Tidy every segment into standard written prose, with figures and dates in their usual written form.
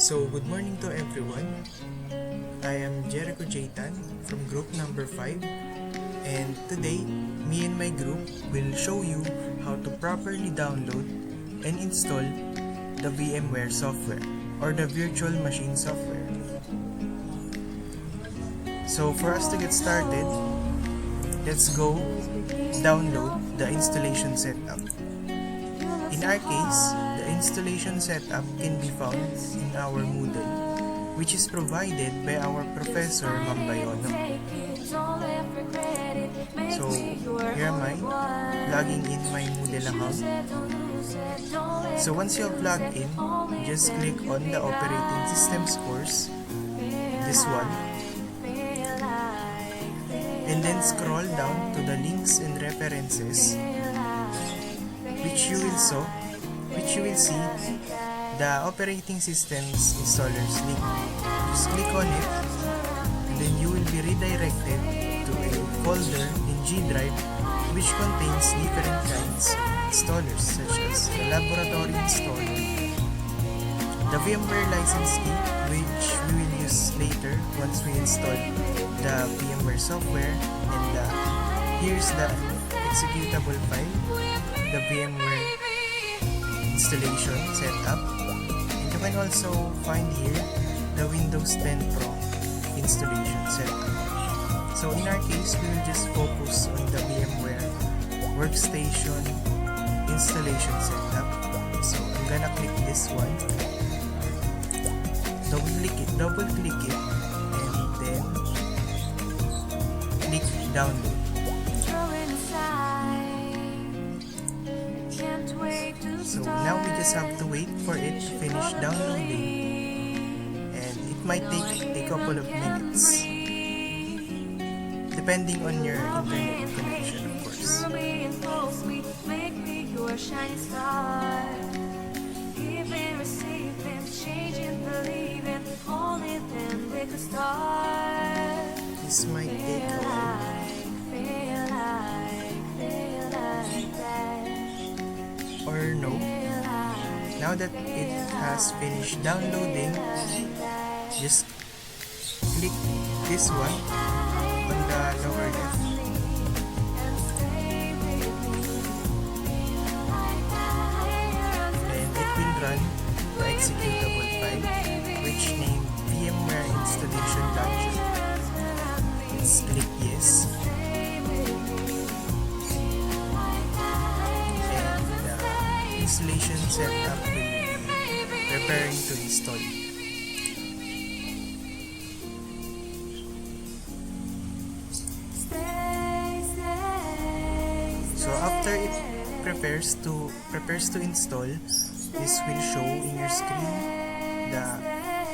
So, good morning to everyone. I am Jericho Jaitan from group number 5, and today, me and my group will show you how to properly download and install the VMware software or the virtual machine software. So, for us to get started, let's go download the installation setup. In our case, the installation setup can be found in our Moodle, which is provided by our Professor Mambayono. So, here am I, logging in my Moodle account. So, once you have logged in, just click on the operating systems course, this one, and then scroll down to the links and references, which you will see the operating systems installers link. Just click on it, and then you will be redirected to a folder in G Drive which contains different kinds of installers such as the laboratory installer, the VMware license key, which we will use later once we install the VMware software, and here's the executable file, the VMware installation setup, and you can also find here the Windows 10 Pro installation setup. So in our case, we will just focus on the VMware workstation installation setup. So I'm gonna click this one, double click it, and then click download. So now we just have to wait for it to finish downloading, and it might take a couple of minutes depending on your internet connection, of course. This might take a while. Or no. Now that it has finished downloading, just click this one on the lower left. And it will run the executable file, which named VMware Installation Launcher. Let's click yes. Installation setup will be preparing to install. So after it prepares to install, this will show in your screen the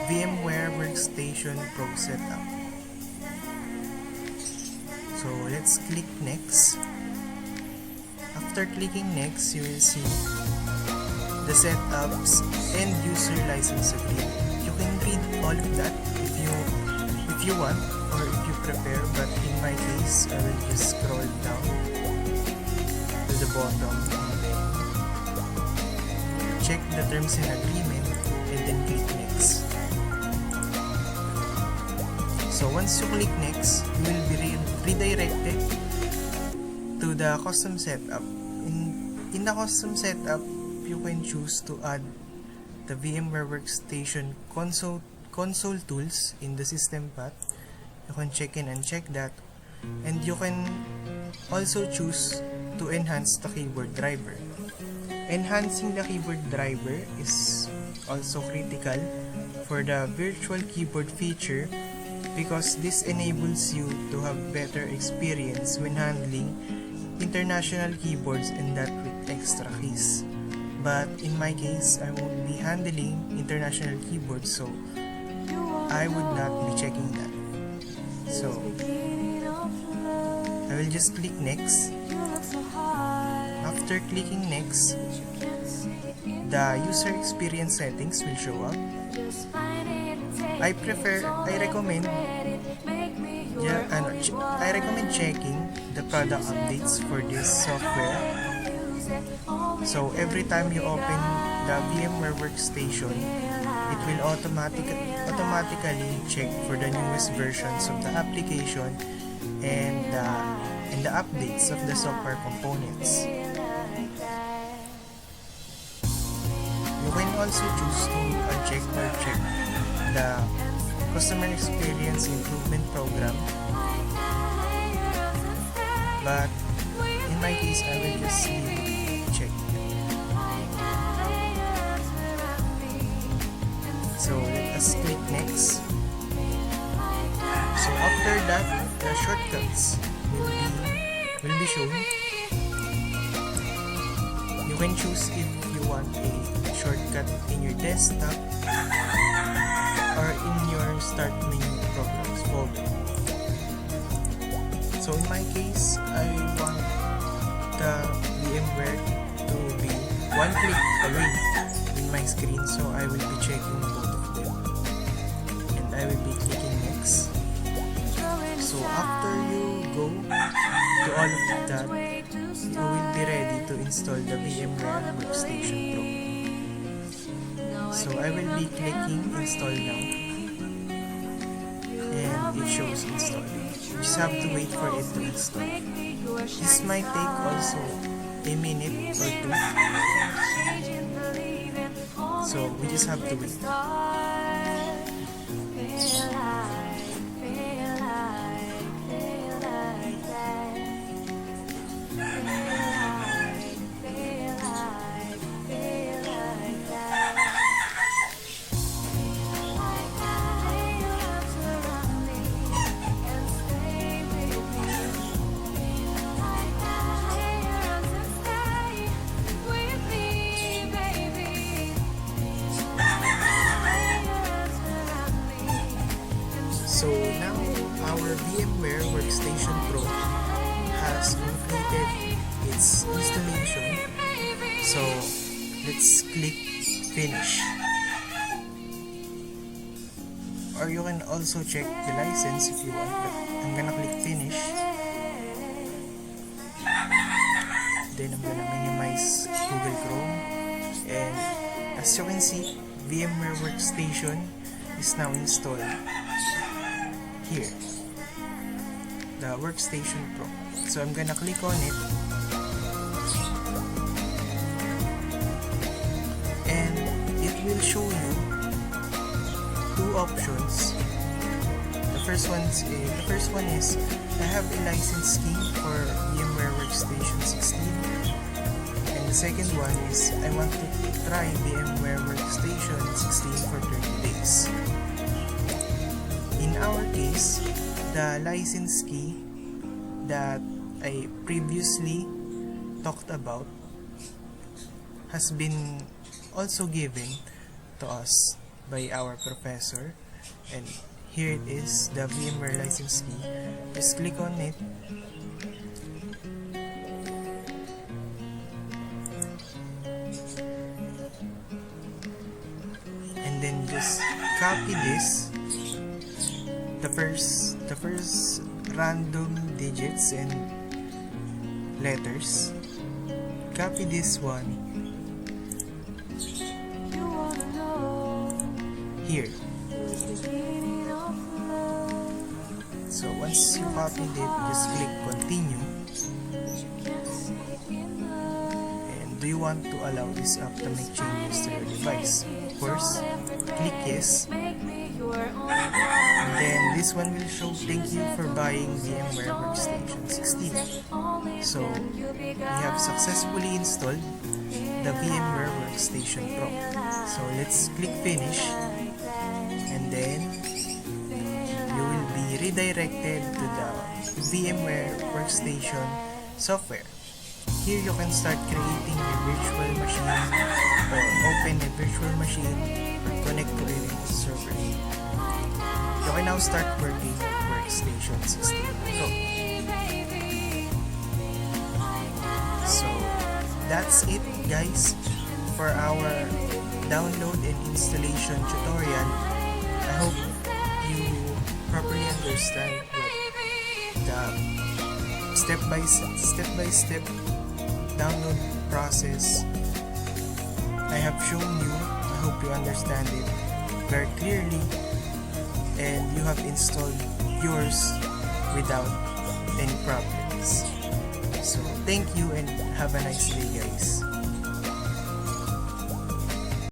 VMware Workstation Pro setup. So let's click next. After clicking next, you will see the setups and user license agreement. You can read all of that if you want or if you prefer, but in my case, I will just scroll down to the bottom and then check the terms and agreement and then click next. So once you click next, you will be redirected to the custom setup. In the custom setup, you can choose to add the VMware Workstation console tools in the system path. You can check in and check that, and you can also choose to enhance the keyboard driver. Enhancing the keyboard driver is also critical for the virtual keyboard feature, because this enables you to have better experience when handling international keyboards, and that with extra keys. But in my case, I won't be handling international keyboards, so I would not be checking that. So I will just click next. After clicking next, the user experience settings will show up. I recommend checking the product updates for this software So every time you open the VMware workstation, it will automatically check for the newest versions of the application and the updates of the software components. You can also choose to uncheck or check the customer experience improvement program, but in my case I will just leave it checked. So let us click next. So after that, the shortcuts will be shown. You can choose if you want a shortcut in your desktop or in your start menu programs folder. So in my case, I want the VMware to be one click away in my screen, so I will be checking both of them and I will be clicking next. So after you go to all of that, you will be ready to install the VMware Workstation Pro. So I will be clicking install now and it shows install. You just have to wait for it to install. This might take also a minute or two. So we just have to wait. So now our VMware Workstation Pro has completed its installation. So let's click finish. Or you can also check the license if you want, but I'm gonna click finish. Then I'm gonna minimize Google Chrome, and as you can see, VMware Workstation is now installed. Here, the Workstation Pro. So I'm gonna click on it, and it will show you two options. The first one is I have a license key for VMware Workstation 16, and the second one is I want to try VMware Workstation 16 for 30 days. In our case, the license key that I previously talked about has been also given to us by our professor, and here it is, the VMware license key. Just click on it, and then just copy this, the first random digits and letters. Copy this one here. So once you copied it, just click continue. And do you want to allow this app to make changes to your device? Of course, click yes. And then this one will show thank you for buying VMware Workstation 16. So we have successfully installed the VMware Workstation Pro. So let's click finish, and then you will be redirected to the VMware Workstation software. Here you can start creating a virtual machine or open a virtual machine or connect to a remote server. You can now start working with Workstation 16 Pro. So that's it, guys, for our download and installation tutorial. I hope you properly understand what the step-by-step download process I have shown you. I hope you understand it very clearly and you have installed yours without any problems. So thank you and have a nice day, guys.